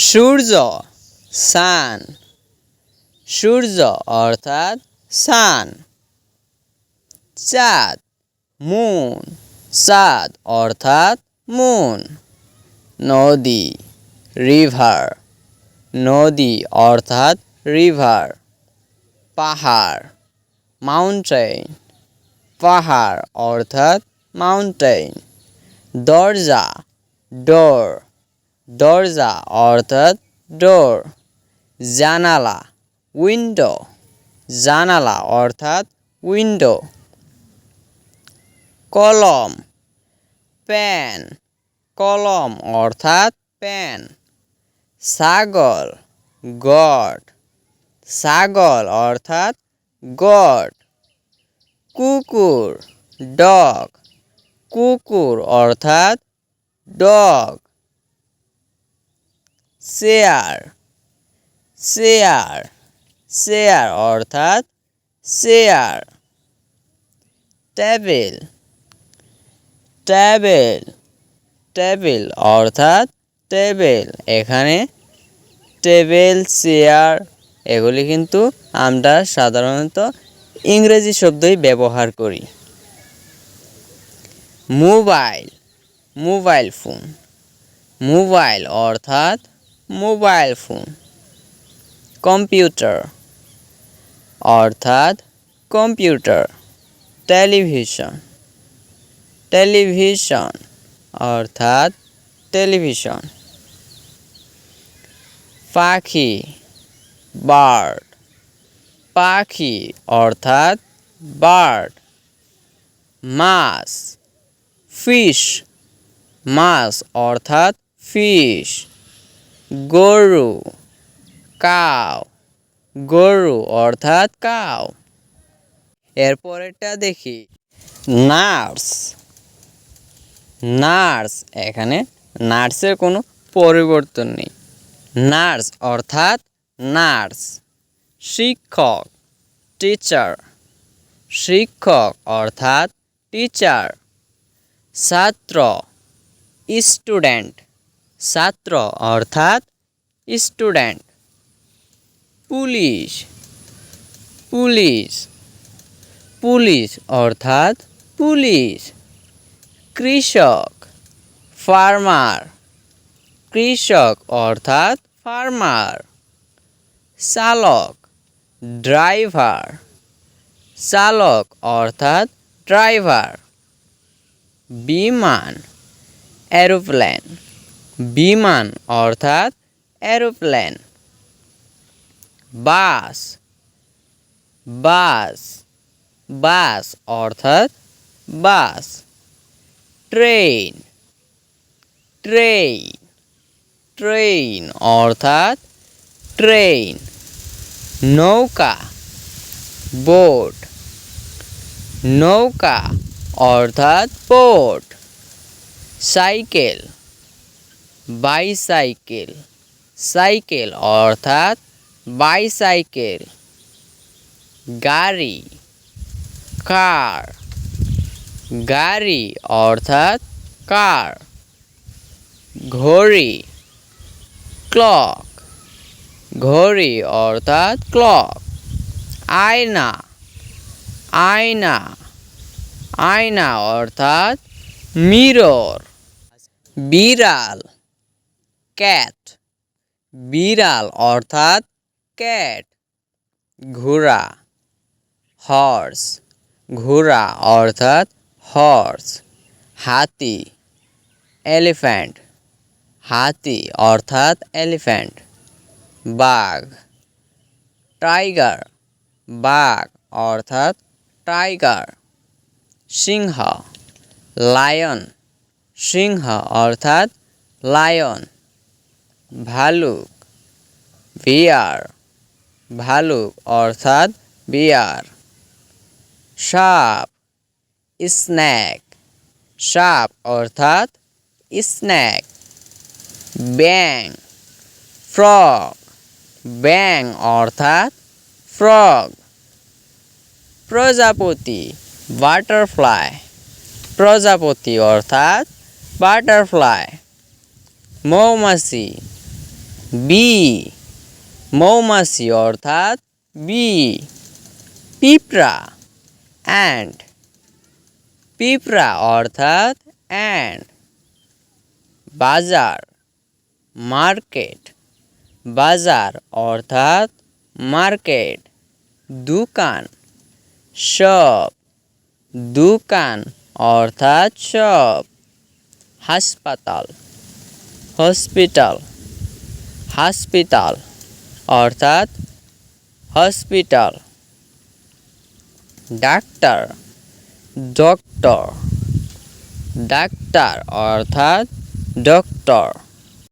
সূর্য সান, সূর্য অর্থাৎ সান। চাঁদ মুন, চাঁদ অর্থাৎ মুন। নদী রিভার, নদী অর্থাৎ রিভার। পাহাড় মাউন্টেন, পাহাড় অর্থাৎ মাউন্টেন। দরজা ডোর, দরজা অর্থাৎ ডোর। জানালা উইন্ডো, জানালা অর্থাৎ উইন্ডো। কলম পেন, কলম অর্থাৎ পেন। ছাগল গড, ছাগল অর্থাৎ গড। কুকুর ডগ, কুকুর অর্থাৎ ডগ। চেয়ার, চেয়ার, চেয়ার অর্থাৎ চেয়ার। টেবিল, টেবিল, টেবিল অর্থাৎ টেবিল। এখানে টেবিল চেয়ার এগুলি কিন্তু আমরা সাধারণত ইংরেজি শব্দই ব্যবহার করি। মোবাইল, মোবাইল ফোন, মোবাইল অর্থাৎ মোবাইল ফোন। কম্পিউটার অর্থাৎ কম্পিউটার। টেলিভিশন, টেলিভিশন অর্থাৎ টেলিভিশন। পাখি বার্ড, পাখি অর্থাৎ বার্ড। মাছ ফিশ, মাছ অর্থাৎ ফিশ। গরু কাউ, গরু অর্থাৎ কাউ। এরপরেরটা দেখি নার্স, নার্স এখানে নার্সের কোনো পরিবর্তন নেই, নার্স অর্থাৎ নার্স। শিক্ষক টিচার, শিক্ষক অর্থাৎ টিচার। ছাত্র স্টুডেন্ট, ছাত্র অর্থাৎ স্টুডেন্ট। পুলিশ, পুলিশ, পুলিশ অর্থাৎ পুলিশ। কৃষক ফার্মার, কৃষক অর্থাৎ ফার্মার। চালক ড্রাইভার, চালক অর্থাৎ ড্রাইভার। বিমান এরোপ্লেন, বিমান অর্থাৎ এরোপ্লেন। বাস, বাস, বাস অর্থাৎ বাস। ট্রেন, ট্রেন, ট্রেন অর্থাৎ ট্রেন। নৌকা বোট, নৌকা অর্থাৎ বোট। সাইকেল বাইসাইকেল, সাইকেল অর্থাৎ বাইসাইকেল। গাড়ি কার, গাড়ি অর্থাৎ কার। ঘড়ি ক্লক, ঘড়ি অর্থাৎ ক্লক। আয়না, আয়না, আয়না অর্থাৎ মিরর। বিড়াল ক্যাট, বিড়াল অর্থাৎ ক্যাট। ঘোড়া হর্স, ঘোড়া অর্থাৎ হর্স। হাতি এলিফ্যান্ট, হাতি অর্থাৎ এলিফ্যান্ট। বাঘ টাইগার, বাঘ অর্থাৎ টাইগার। সিংহ লায়ন, সিংহ অর্থাৎ লায়ন। ভালুক বিয়ার, ভালুক অর্থাৎ বিয়ার। সাপ স্নেক, সাপ অর্থাৎ স্নেক। ব্যাং ফ্রগ, ব্যাং অর্থাৎ ফ্রগ। প্রজাপতি বাটারফ্লাই, প্রজাপতি অর্থাৎ বাটারফ্লাই। মৌমাছি বি মৌমাছি অর্থাৎ বি। পিঁপড়া অ্যান্ড পিঁপড়া অর্থাৎ অ্যান্ড। বাজার মার্কেট বাজার অর্থাৎ মার্কেট। দোকান শপ দোকান অর্থাৎ শপ। হাসপাতাল হসপিটাল হাসপাতাল অর্থাৎ হসপিটাল। ডাক্তার ডক্টর ডাক্তার অর্থাৎ ডক্টর।